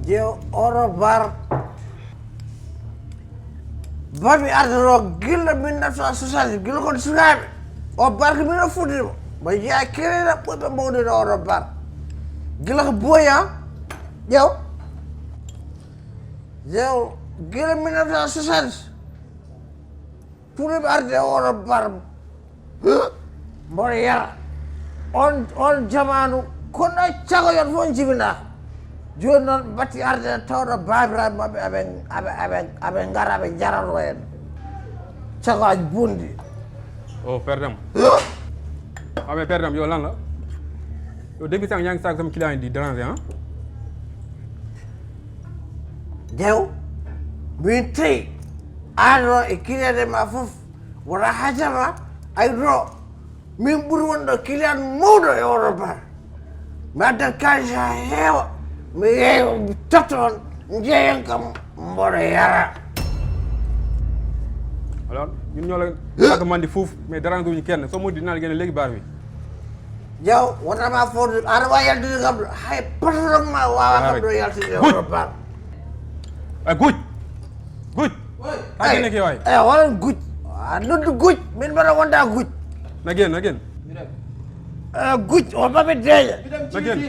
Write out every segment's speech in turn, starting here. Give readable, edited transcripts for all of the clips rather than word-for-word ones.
Yo oro bar Babi adro gila 1960 gila kon sugabe o bar ke mina fudi ba ya kere na po ba mo de oro bar gila ko boya yo gila 1960 pure bar de oro bar Moria on jamanu kona chago yon fon jibina Jonon bati arde tawra babira mabbe aben ngara be jaralo en caga bundi oh perdam abe perdam yo lan la yo depuis sang yang sak sama client di déranger hein dew binti aro ikile de mafuf wala hajama ay ro min buru wondo client modo e Europa madda kaja hewa mi toton njeyen kam mboro yara alors ñun ñoo la ak mandi fouf mais dara ndu ñu kenn so mo dina la gëna légui bar wi jaw wona ma for ar wa yaldi gam hay patron ma wa kam do yalti Europa guj agene ki way wala guj noddu guj min bara wonda guj na gen guj o babe deje na gen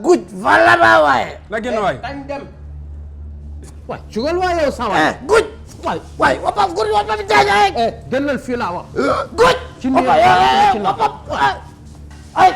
guj valla ba waye na gen way tan dem wa jugal wa yow sa wa guj way wa ba guj wa ba deje gënal fi la wax guj ci ni ay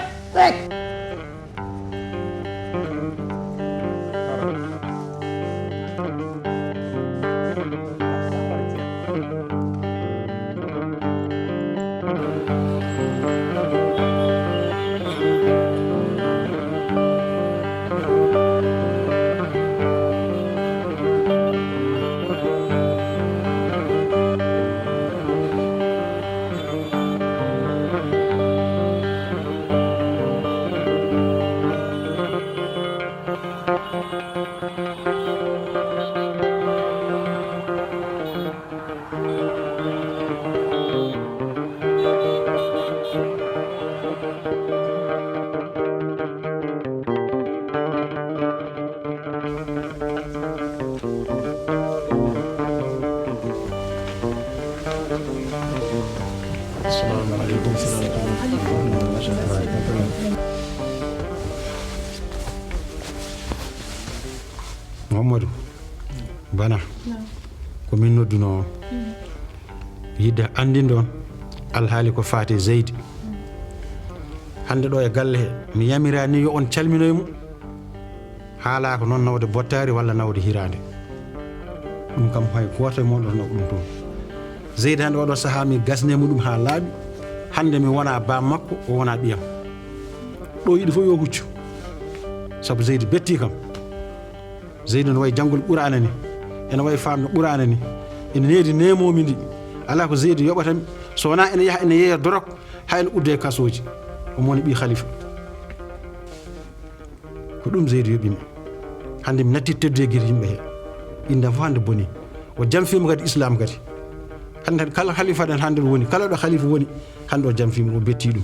Mamadou bana ko min nodduno yidde andindon alhaali ko faati Zeydi hande ɗo e galle he mi yamirani yo on calminoymo haala ko noon nawde bottari walla nawde hirande ɗum kam hay goto e mon ɗon ɗum toon Zeydi hande oɗo saaha mi gasnemo ɗum ha laaɓi hande mi wona ba makko o wona ɓiyam ɗo yiɗi fof yo huccu saabu Zeydi betti kam Zeydi no way janggol ɓurana ni ene way famno ɓurana ni ene needi nemomi ndi ala ko Zeydi yoɓatami so wona ene yaha ene yeeya dorok ha ene udde kasoji omoni ɓi khalifa ko ɗum Zeydi yoɓimi hande mi natti teddude guiri yimɓe he indam fof hande boni o jamfima kadi islam kadi hande kala khalifa ɗen hande woni kala ɗo khalifa woni hande o jamfima o betti ɗum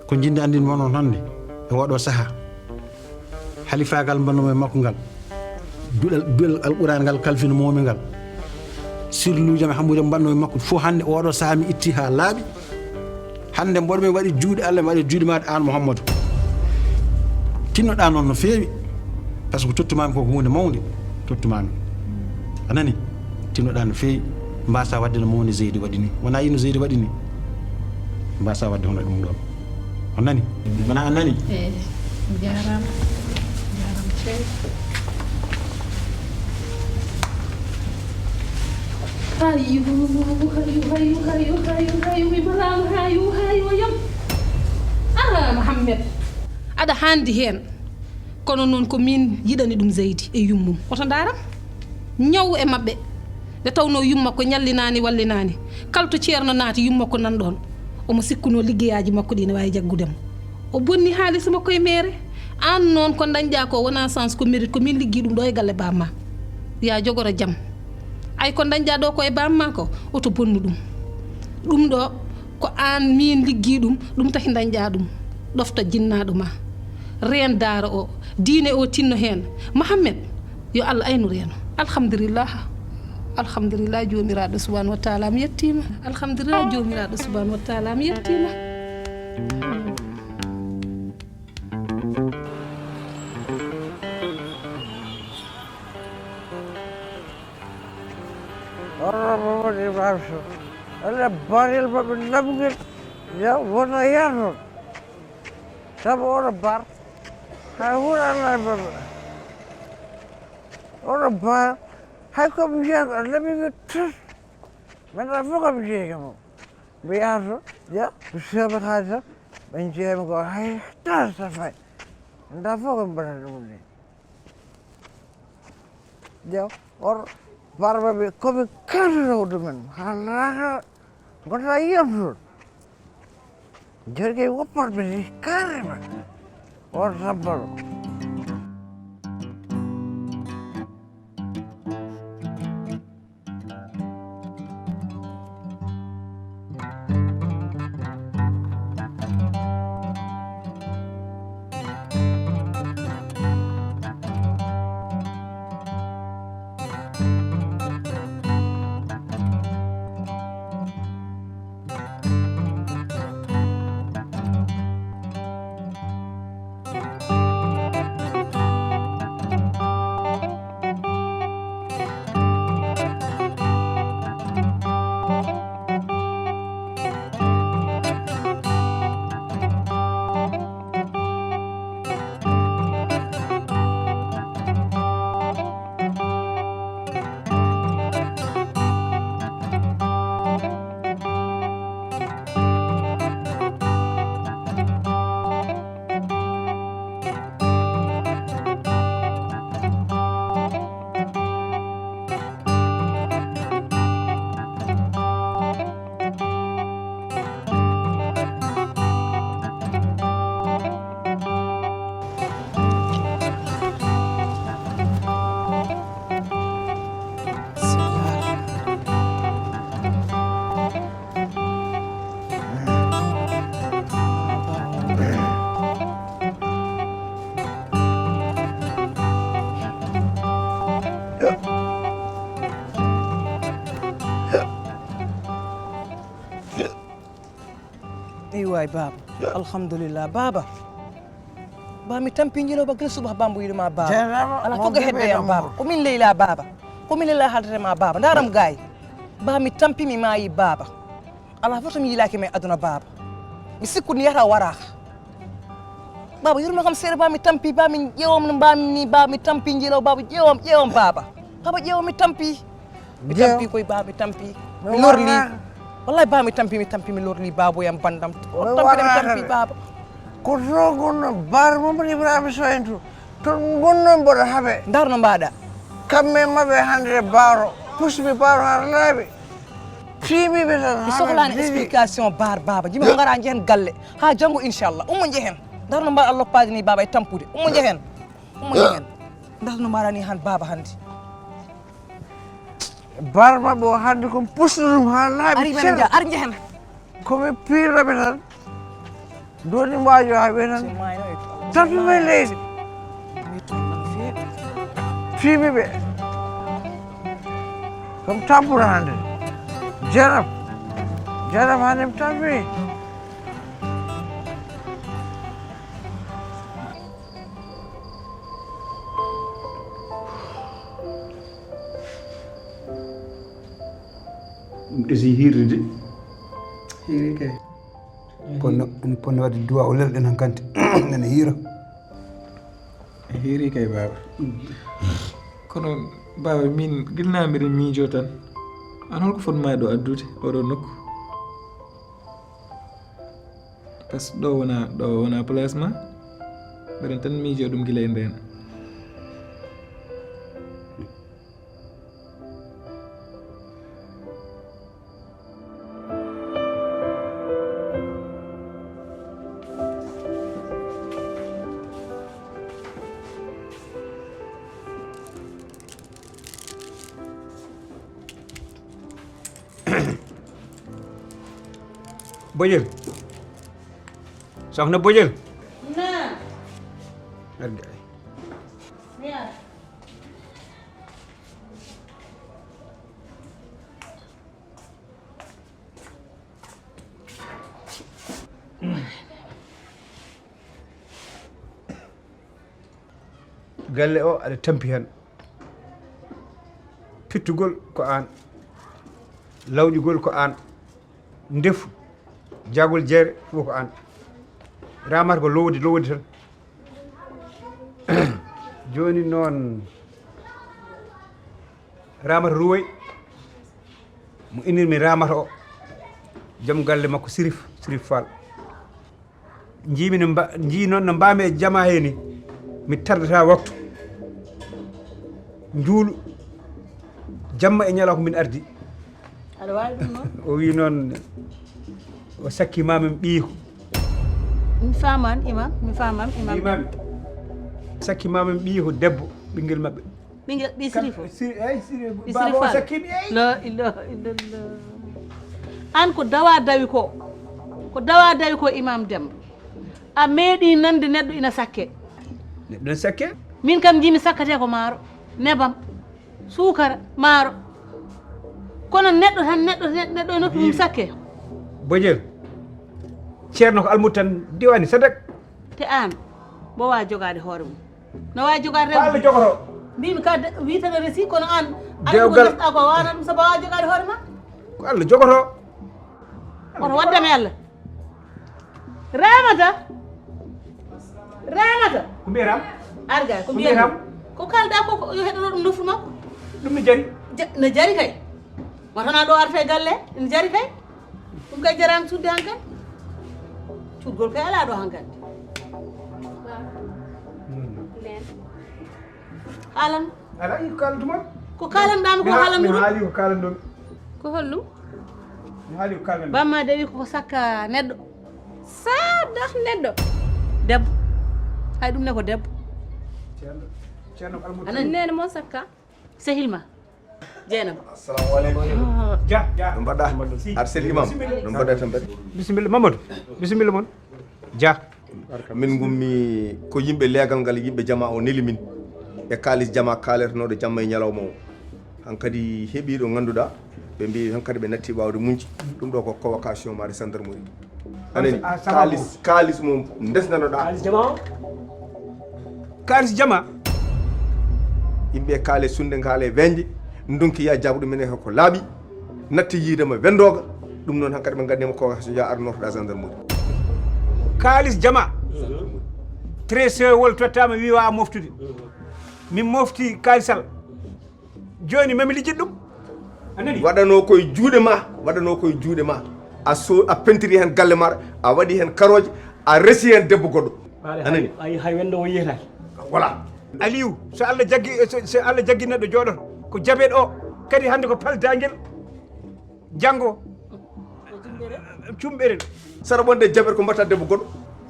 ko jinde andin wonon hande e waɗo saaha halifagal mbannomo e makko ngal duɗal alqur'an ngal kalfino momi ngal sirluji hammude mbanno e makko fof hande oɗo saaha mi itti ha laaɓi hande mboɗo mi waɗi juuɗe Allah mi waɗi juuɗe maɗa an Mouhamadou tinnoɗa noon no feewi par ce que tottumami koko hunde mawde tottumami anani tinnoɗa no feewi mbasa wadde no mawni Zeydi waɗi ni wona yino Zeydi waɗi ni mbasa wadde hono ɗum ɗon nani bana a nani jaram cey hayu mi balam hayu yam Mohammed aɗa handi hen kono noon ko min yiɗani ɗum Zeydi e yummum oto ndaram ñaw e mabɓe nde tawno yumma ko ñallinani wallinani kala to ceerno naati yumma ko nan ɗon omo sikkuno liggeyaji makko ɗi ne wawi jaggudemo o bonni haalisa makko e mere an noon ko dañƴa ko wona sens ko mérite ko min liggi ɗum ɗo e galle bamma ya jogoro jaam ay ko dañƴa ɗo ko e bamma ko oto bonnu ɗum ɗo ko an min liggi ɗum taki dañƴa ɗum ɗofta jinnaɗo ma reen daara o diine o tinno hen Mohammed yo Allah aynu reeno alhamdulillah jomiraɗo subhanahu wa taala mi yettima alhamdulillah jomiraɗo subhanahu wa taala mi yettima Ormamadi Babso Allah baril baɓe namguel ya wona yarnon sabu oɗo bar hay huuɗo Allah baɓe oɗo bar hay komi wiyata a namimi tan maintenant fof komi jeeyga mo mi yahto ja mi sobat haalisa ɓe jeeyami ko hay tasa fay nda fof komi mbaɗata ɗum ni ja oɗo barba ɓe komi kaldotowo ɗumen ha laata gonta yiyam toon joni kay woppat ɓe ni carrément on sabbalo waay baba alhamdulillah baba mi tampinjino bagal subah bambu yiduma baba ala foga hedde yam baba ko min leyla baba ko min leyla haldere ma baba ndaram gaay mi tampi mi mayi baba ala foto mi yilaki me aduna baba mi sikkuni yata wara baba yurma kam sere mi tampi mi ƴewom no mbamni mi tampinjino baba ƴewom baba ƴewom mi tampi koy mi tampi mi lorli wallahi mi tampi mi lorli babo yam bandam mi tampi baba ko to gonno bar Mamadou Ibrahima Soyentu to gonno mboɗo haaɓe darno mbaɗa kamɓe maɓe hande baro pusmi baro har laaɓi fiimiɓe tan mi sohlani explication baba jimi ko gara jehen galle ha janggo inchallah ummo jehen darno mbaɗa loppaade ni baba e tampude ummo jehen darno mbaɗa ni han baba hande bar maɓɓe o hande komi pusno ɗum ha laaɓi ari jehen komi piiroɓe tan doni mbajo haɓe tan tampime leydi fiimiɓe komi tampuno hande janam hande mi tampini ɗum ɗesi hirde de hiiri kay ko ponno wadde duwa o lelɗen hankkante nene hiira hiiri kay baba kono baba min gilna mbiɗen miijo tan an holko fotma ɗo addude oɗo nokku par ce que ɗo wona place ma mbiɗen tan miijo ɗum gila e nden Bojel soxna Bojel Naam. arga Yaa. galle o aɗa tampi hen pittugol ko an lawƴugol ko an ndefu jagol jeere fof ko an ramata ko lowdi tan joni noon ramata ruwoy mo inirmi ramata o joom galle makko Sirif Fall jiimi jii noon no mbami e jama heni mi tardata waktu njuulu jamma e ñala ko min ardi Aɗa waawi ɗum noon? o wi noon o sakkimami ɓiiko Mi faman imam. imami sakkimami ɓiiko debbo ɓinguel mabɓe Ɓinguel ɓi Sirif o. Sirif baba o sakkimi eyi La ilaha illallah. An ko dawa dawi ko imam Demba. A meeɗi nande neɗɗo ina sakke. neɗɗo ne sakke Min kam jimi sakkate ko maaro, nebam, suukara, maaro. Kono neɗɗo e nokku mum sakke. Bojel ceerno ko almudo tan diwani sadak Te an bo wawi jogade hoore mum. No wawi jogade ko Allah jogoto mbimi ka witano resi kono an Dewgal. anda ko wana ɗum sabu wawi jogade hoore ma. ko Allah jogoto Oto waddame Allah. Ramata. ko mbiyata Arga ko Ko mbiyata. mbiyam? Ko kalɗa ko yo heɗoto ɗum nofru makko. ɗum ne jari Ne jari kay. Watana ɗo arta e galle ene jari kay. Ɗum kay jarani sudde hankkadi. Cuɗgol kay ala ɗo hankkadi. Haalan ala i ko kalantuma ko kalanɗami ko haalanmi mi ɗum. haali ko kalanɗomi Ko hollum? mi haali ko kalanɗomi Bamma dewi koko sakka neɗɗo. Sadah neɗɗo Debbo. Hay ɗum ne ko debbo. ceerno ko almudo Anani nene mon sakka sehilma. Jeynaba. assalamu aleykum ja no mbaɗɗa ar sel imam no mbaɗɗa tan mbaɗi bisimilla Mamadou bisimilla moon dia min gummi ko yimɓe leegal ngal yimɓe jama o neli min e kalis jama kalernoɗo jamma e ñalawma o hankkadi heeɓi ɗo ganduɗa ɓe mbi hankkadi ɓe natti wawde muñci ɗum ɗo ko convocation mare gendarmerie anani kalis mum desnanoɗa kalis jama yimɓe kaale sunde kaale weñde ndunki ya jaɓu ɗumen ko laaɓi natti yiidema wendoga ɗum noon hankkadi ɓe gaddima convocation ya arnortoɗa gendarmerie kalis jama trésor wol tottama wiwa moftude min mofti kalisal joni mami lijjit ɗum anani waɗano koye juuɗe ma a pentiri hen galle maɗa a waɗi hen karoje a resi hen debbo goɗɗo anani hay wendo o yiyetaki voilà Aliou so Allah jaggi neɗɗo jooɗoto ko jaɓeɗo o kadi hande ko paldaguel janggo cumɓerel saɗa wonde jaɓere ko mbatta debbo goɗɗo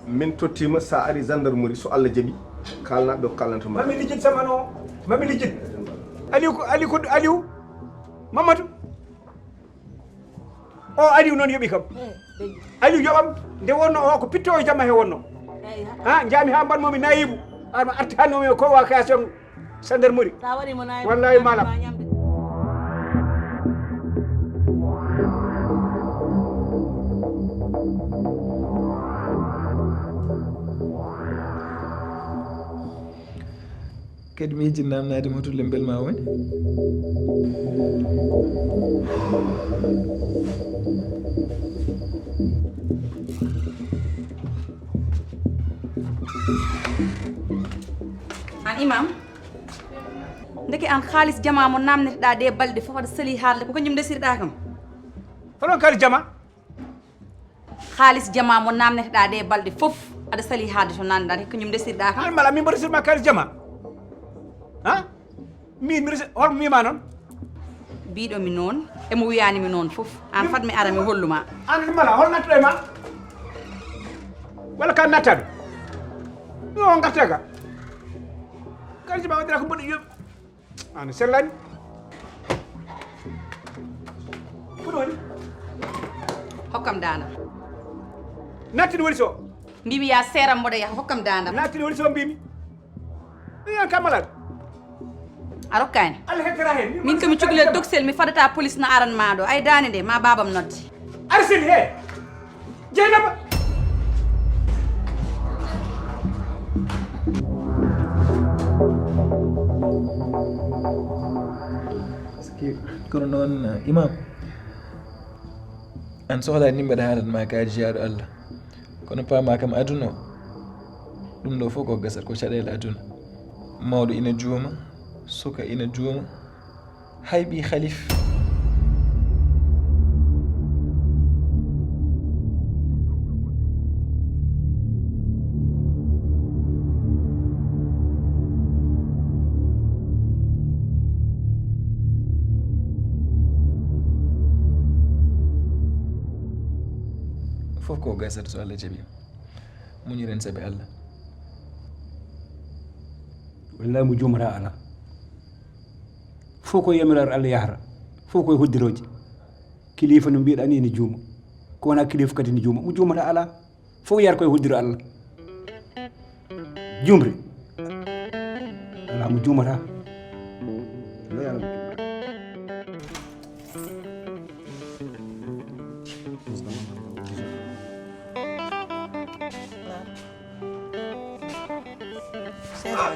min tottima sa ari gendarmerie so Allah jaaɓi kalnaɓe ko kalnanta ma mami lijjit samano o mami lijjit Aliou Mamadou o Aliou noon yooɓi kam Aliou yoɓam nde wonno o ko pittowo jamma he wonno ha jaami ha mbanmomi nayibu arma artanomi o convocation gendarmerie Sa waɗimo nayi. wallahi malam kadi mi yejji namnade motulle belma woni an imam ndeke an xaalis jama mo namneteɗa ɗe balɗe fof aɗa sali haalde ko kañum desirɗa kam hono kaali jama xaalis jama mo namneteɗa ɗe balɗe fof aɗa sali haalde to nanɗa ko kañum desirɗa kam mala min mbaɗa sirma kaali jama ha min mi holmo wima noon mbiɗomi noon emo wiyanimi noon fof an fat mi ara mi holluma an mala hol nattuɗo e ma walla ka natta ɗum yo gartega kaali jama waɗira ko mbaɗi yo an sellani ko ɗoni hokkam dandam nattini woni so mbimi ya seeram mboɗo yaha hokkam dandam nattini woni so mbimi yan kam malade a rokkani Allah heddora hen min komi cukalel doksel mi fadata police no aran ma ɗo ay dande nde ma babam nodde arsini he Jeynaba kono noon imam an sohla ni mbaɗa haalanma ka jiyaɗo Allah kono paama kam aduna ɗum ɗo fof ko gasat ko caɗele aduna mawɗo ina juuma suka ina juuma hayɓi khalif fof ko gasata so Allah jaɓi muñiren sabi Allah wallahi mo jumata ala fof ko yamirar Allah yahata fof koye hoddiroje kilifa no mbiɗa ni ne juuma ko wona kilifa kadi ne juuma mo jumata ala fof yar koye hoddiro Allah jumre ala mo jumata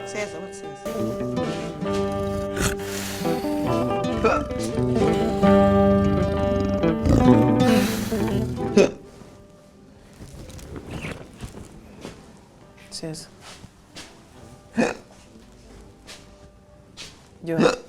César, what says? César. Johnny.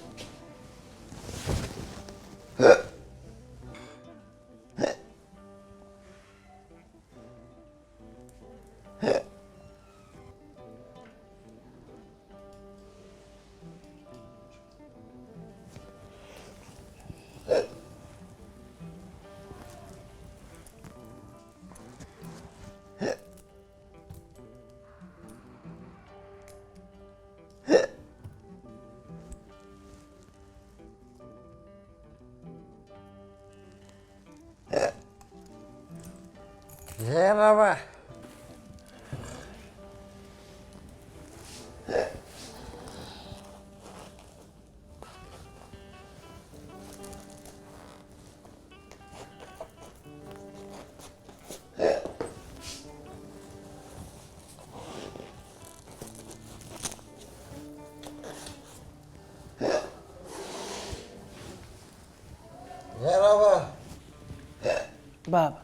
Jeynaba Baba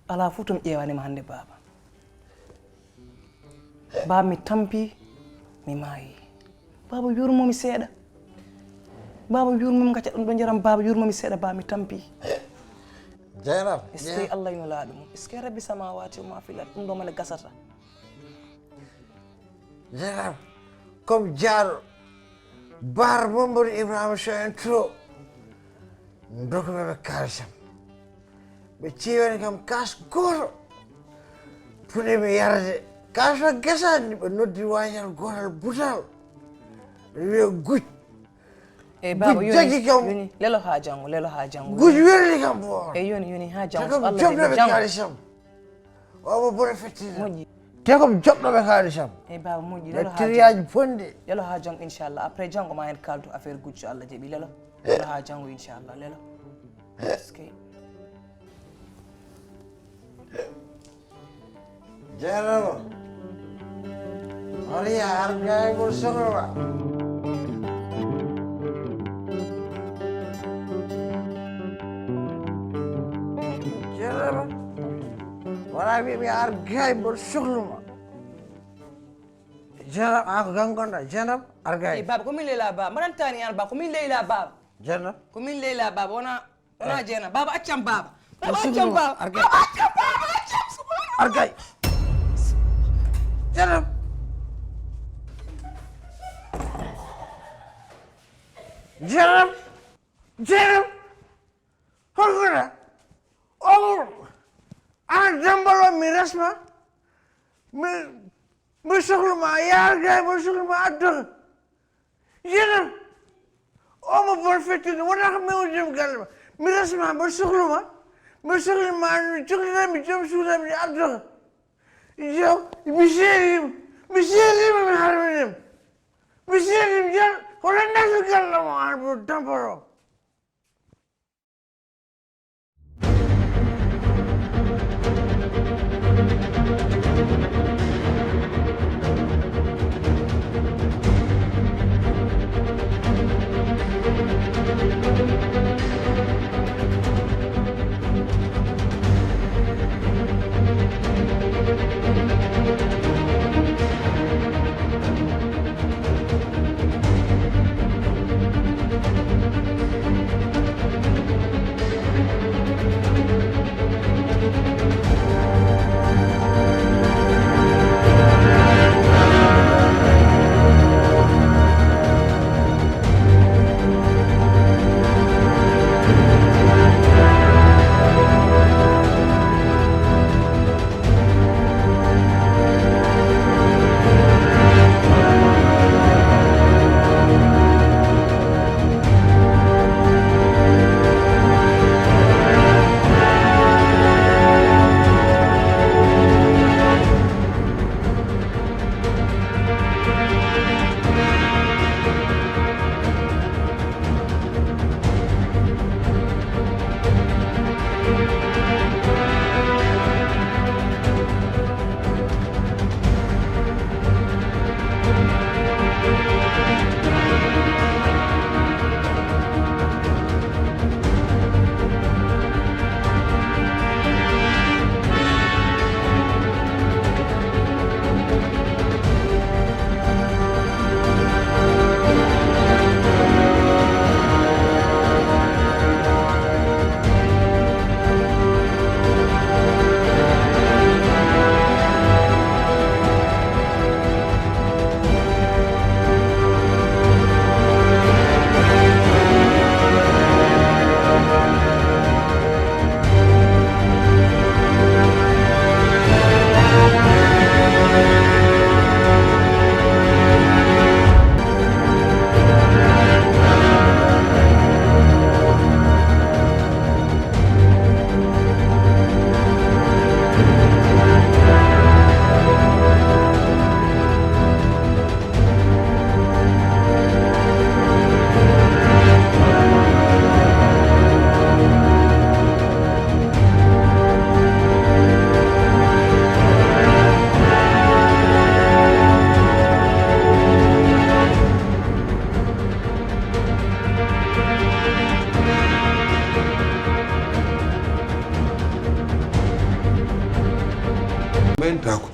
ala fu tum ƴewanima hande baba baba mi tampi mi maayi baba yurmomi seeɗa baba yurmomi gacca ɗum ɗo jaram baba yurmomi seeɗa baba mi tampi Jeynab est ce que Allah yumla ɗum est ce que rabbi samawati ma filat ɗum ɗo mane gasata Jeynab comme Diallo Bar Mamadou Ibrahima Sow en trop dokkuɓeɓe kalisam ɓe ciwani kam kas goto puɗimi yarde kas o gesani ɓe noddi wañal gotal butal ɓe wiya guj e baba jaggi kam yoni lelo ha janggo guj werli kam bo e yoni ha janggo te kom jobɗoɓe kalisam omo bone fettine te kom joɓɗoɓe kalisam e baba moƴƴi ɓe triyaji ponde lelo ha janggo inchallah après janggo ma hen kaldu affaire guj so Allah jaaɓi lelo ha janggo inchallah lelo Jeynaba on yaa argay bol sohla Jeynaba wona أبي أرجعي برشغلما جنب أكو غنغوندا جنب أرجعي باب كمين ليلا باب مرن تاني يا باب كمين ليلا باب جنب كمين ليلا باب وانا جنب باب أتشم باب أتشم باب أرجعي أرجعي جنب جنب جنب هكذا أمور أنا جنبه ميراسما بشغل ما يارجع بشغل ما أدر جنب أمور برفتين وانا هم يوجم قلبه ميراسما بشغل ما شغل ما بيجم شغل ما أدر جو مشيريم من حرمهم مشيريم جل ولا الناس يتكلموا عن بتنبرو Tako.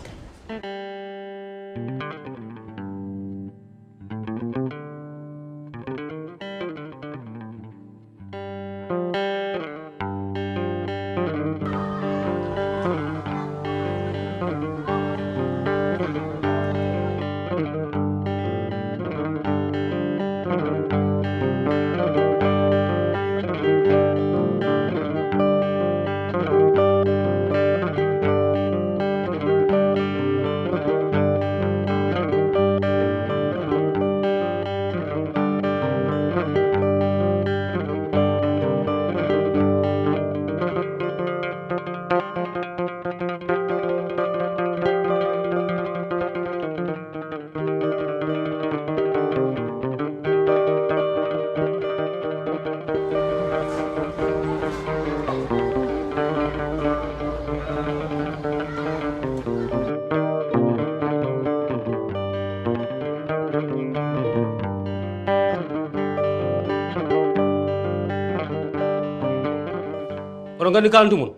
oɗon gandi kalantumon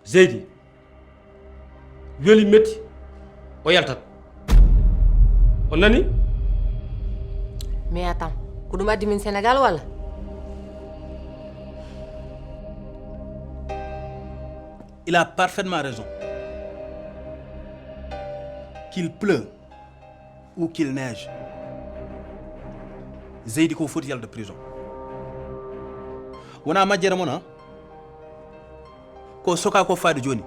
Zeydi violi metti o yaltat on nani mais attends ko ɗum addi min Sénégal walla il a parfaitement raison qu'il pleut ou qu'il neige Zeydi ko foti yalde prison wona majjere mon ko soka ko faade joni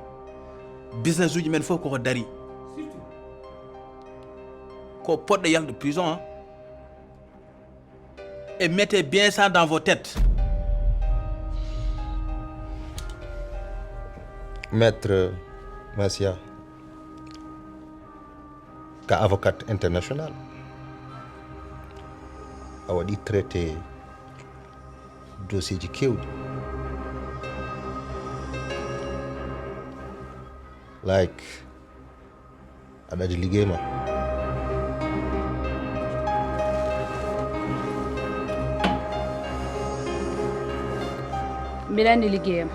business uji men fof koko dari ko poɗɗo yalde prison et mettez bien ça dans vos têtes. Maître Massia, ka avocate international, a waɗi traité dossier ji kewɗi like aɗa adi liggéey ma mbiɗa andi liggéeyam